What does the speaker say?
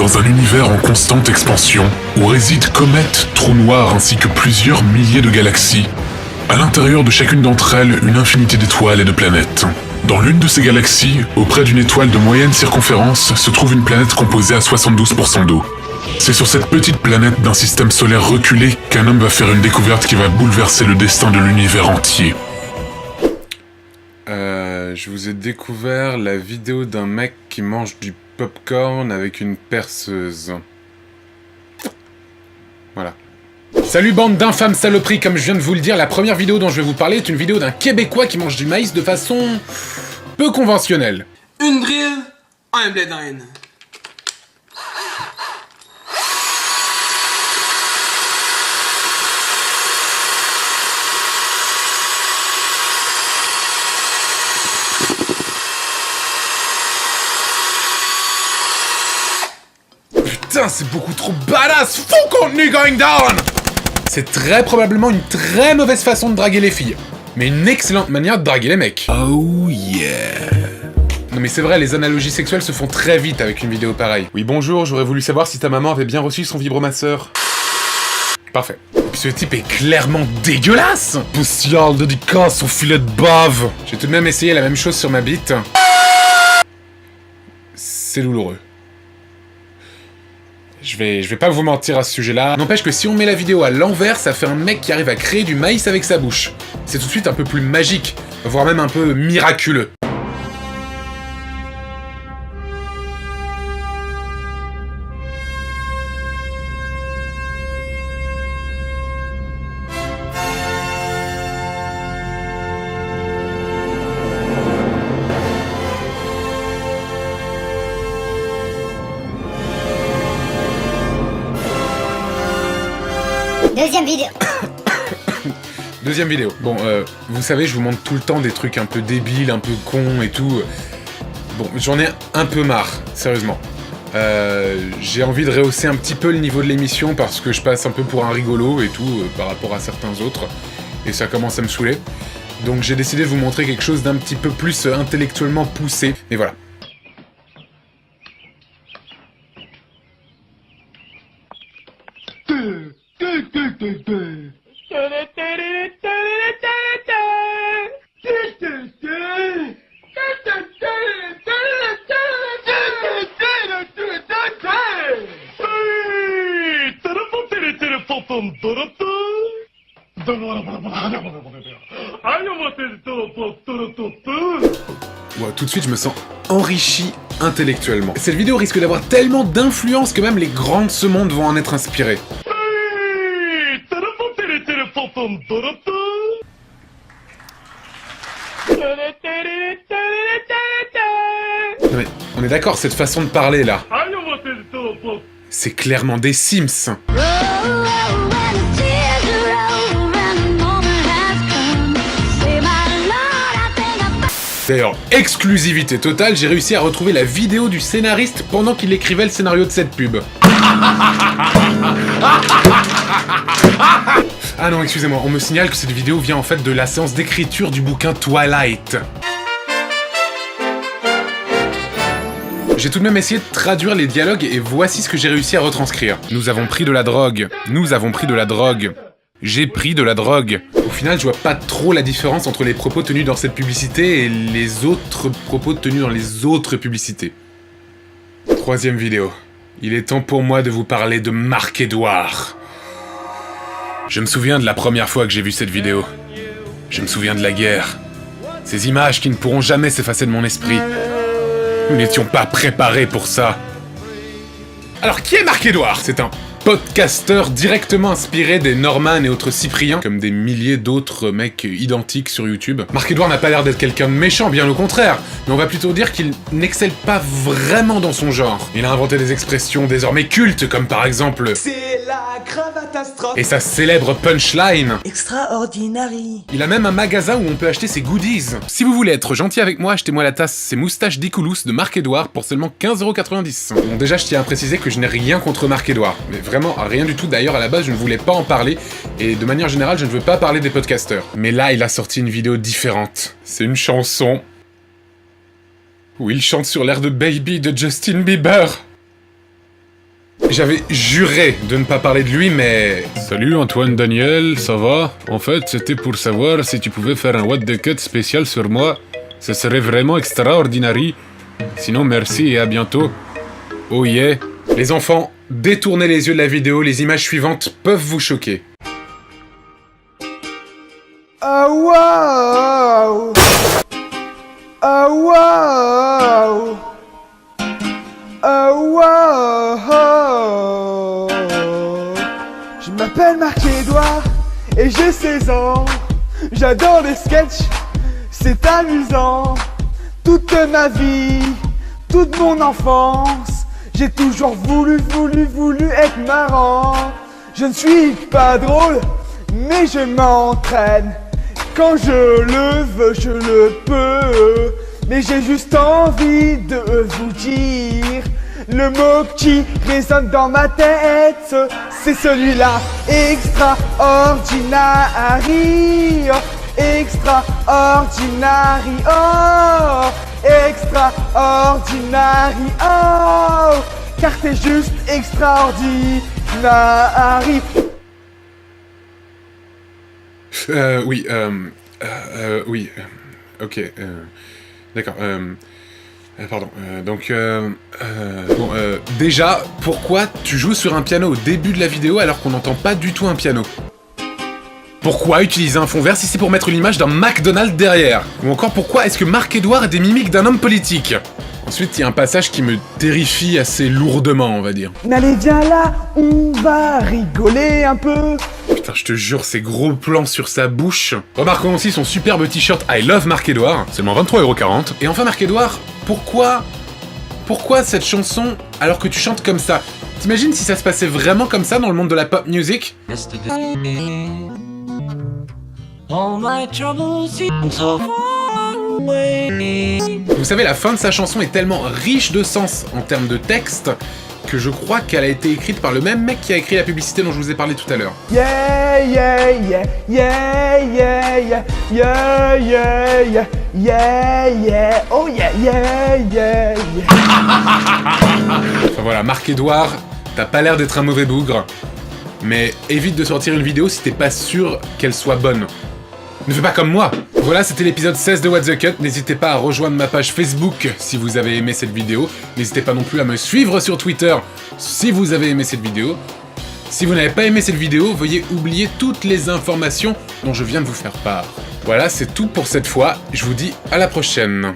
Dans un univers en constante expansion, où résident comètes, trous noirs ainsi que plusieurs milliers de galaxies, à l'intérieur de chacune d'entre elles, une infinité d'étoiles et de planètes. Dans l'une de ces galaxies, auprès d'une étoile de moyenne circonférence, se trouve une planète composée à 72% d'eau. C'est sur cette petite planète d'un système solaire reculé qu'un homme va faire une découverte qui va bouleverser le destin de l'univers entier. Je vous ai découvert la vidéo d'un mec qui mange du popcorn avec une perceuse. Voilà. Salut bande d'infâmes saloperies, comme je viens de vous le dire, la première vidéo dont je vais vous parler est une vidéo d'un Québécois qui mange du maïs de façon peu conventionnelle. Une drill, un blé d'Inde. Putain, c'est beaucoup trop badass! Full contenu going down! C'est très probablement une très mauvaise façon de draguer les filles, mais une excellente manière de draguer les mecs. Oh yeah! Non mais c'est vrai, les analogies sexuelles se font très vite avec une vidéo pareille. Oui bonjour, j'aurais voulu savoir si ta maman avait bien reçu son vibromasseur. Parfait. Puis ce type est clairement dégueulasse! Spécial dédicace au filet de bave! J'ai tout de même essayé la même chose sur ma bite. C'est douloureux. Je vais pas vous mentir à ce sujet-là. N'empêche que si on met la vidéo à l'envers, ça fait un mec qui arrive à créer du maïs avec sa bouche. C'est tout de suite un peu plus magique, voire même un peu miraculeux. Deuxième vidéo. Deuxième vidéo. Bon, vous savez, je vous montre tout le temps des trucs un peu débiles, un peu cons et tout. Bon, j'en ai un peu marre, sérieusement. J'ai envie de rehausser un petit peu le niveau de l'émission parce que je passe un peu pour un rigolo et tout par rapport à certains autres. Et ça commence à me saouler. Donc j'ai décidé de vous montrer quelque chose d'un petit peu plus intellectuellement poussé. Mais voilà. Ouais, tout de suite je me sens enrichi intellectuellement. Cette vidéo risque d'avoir tellement d'influence que même les grands de ce monde vont en être inspirés. Non mais, on est d'accord, cette façon de parler là, c'est clairement des Sims. D'ailleurs, exclusivité totale, j'ai réussi à retrouver la vidéo du scénariste pendant qu'il écrivait le scénario de cette pub. Ah non, excusez-moi, on me signale que cette vidéo vient en fait de la séance d'écriture du bouquin Twilight. J'ai tout de même essayé de traduire les dialogues et voici ce que j'ai réussi à retranscrire. Nous avons pris de la drogue. Nous avons pris de la drogue. J'ai pris de la drogue. Au final, je vois pas trop la différence entre les propos tenus dans cette publicité et les autres propos tenus dans les autres publicités. Troisième vidéo. Il est temps pour moi de vous parler de Marc-Édouard. Je me souviens de la première fois que j'ai vu cette vidéo. Je me souviens de la guerre. Ces images qui ne pourront jamais s'effacer de mon esprit. Nous n'étions pas préparés pour ça. Alors, qui est Marc-Édouard? C'est un podcasteur directement inspiré des Norman et autres Cypriens, comme des milliers d'autres mecs identiques sur YouTube. Marc-Édouard n'a pas l'air d'être quelqu'un de méchant, bien au contraire, mais on va plutôt dire qu'il n'excelle pas vraiment dans son genre. Il a inventé des expressions désormais cultes, comme par exemple... C'est la cravatastrophe. Et sa célèbre punchline. Extraordinary. Il a même un magasin où on peut acheter ses goodies. Si vous voulez être gentil avec moi, achetez-moi la tasse C'est Moustache d'Icoulous de Marc-Édouard pour seulement 15,90 €. Bon, déjà, je tiens à préciser que je n'ai rien contre Marc-Édouard. Mais vraiment, rien du tout. D'ailleurs, à la base, je ne voulais pas en parler. Et de manière générale, je ne veux pas parler des podcasteurs. Mais là, il a sorti une vidéo différente. C'est une chanson où il chante sur l'air de Baby de Justin Bieber. J'avais juré de ne pas parler de lui, mais... Salut Antoine Daniel, ça va? En fait, c'était pour savoir si tu pouvais faire un What the Cut spécial sur moi. Ce serait vraiment extraordinaire. Sinon, merci et à bientôt. Oh yeah. Les enfants, détournez les yeux de la vidéo, les images suivantes peuvent vous choquer. Oh wow! Oh wow! Oh wow! Je m'appelle Marc-Edouard et j'ai 16 ans. J'adore les sketchs, c'est amusant. Toute ma vie, toute mon enfance, j'ai toujours voulu être marrant. Je ne suis pas drôle, mais je m'entraîne. Quand je le veux, je le peux. Mais j'ai juste envie de vous dire le mot qui résonne dans ma tête, c'est celui-là. Extraordinary, extraordinary, oh, extraordinary, oh, car t'es juste extraordinary. Oui, ok, d'accord, pardon, déjà, pourquoi tu joues sur un piano au début de la vidéo alors qu'on n'entend pas du tout un piano? Pourquoi utiliser un fond vert si c'est pour mettre l'image d'un McDonald's derrière? Ou encore, pourquoi est-ce que Marc-Edouard a des mimiques d'un homme politique? Ensuite, il y a un passage qui me terrifie assez lourdement, on va dire. Allez, viens là, on va rigoler un peu. Putain, je te jure, ces gros plans sur sa bouche. Remarquons aussi son superbe t-shirt I Love Marc-Edouard, seulement 23,40 €. Et enfin, Marc-Edouard, pourquoi cette chanson alors que tu chantes comme ça? T'imagines si ça se passait vraiment comme ça dans le monde de la pop music? All my troubles seem so far away. Vous savez, la fin de sa chanson est tellement riche de sens en termes de texte que je crois qu'elle a été écrite par le même mec qui a écrit la publicité dont je vous ai parlé tout à l'heure. Yeah, yeah, yeah, yeah, yeah, yeah, yeah, yeah, yeah, yeah, yeah, oh yeah, yeah, yeah, yeah. Enfin voilà, Marc-Edouard, t'as pas l'air d'être un mauvais bougre, mais évite de sortir une vidéo si t'es pas sûr qu'elle soit bonne. Ne fais pas comme moi! Voilà, c'était l'épisode 16 de What the Cut. N'hésitez pas à rejoindre ma page Facebook si vous avez aimé cette vidéo. N'hésitez pas non plus à me suivre sur Twitter si vous avez aimé cette vidéo. Si vous n'avez pas aimé cette vidéo, veuillez oublier toutes les informations dont je viens de vous faire part. Voilà, c'est tout pour cette fois. Je vous dis à la prochaine.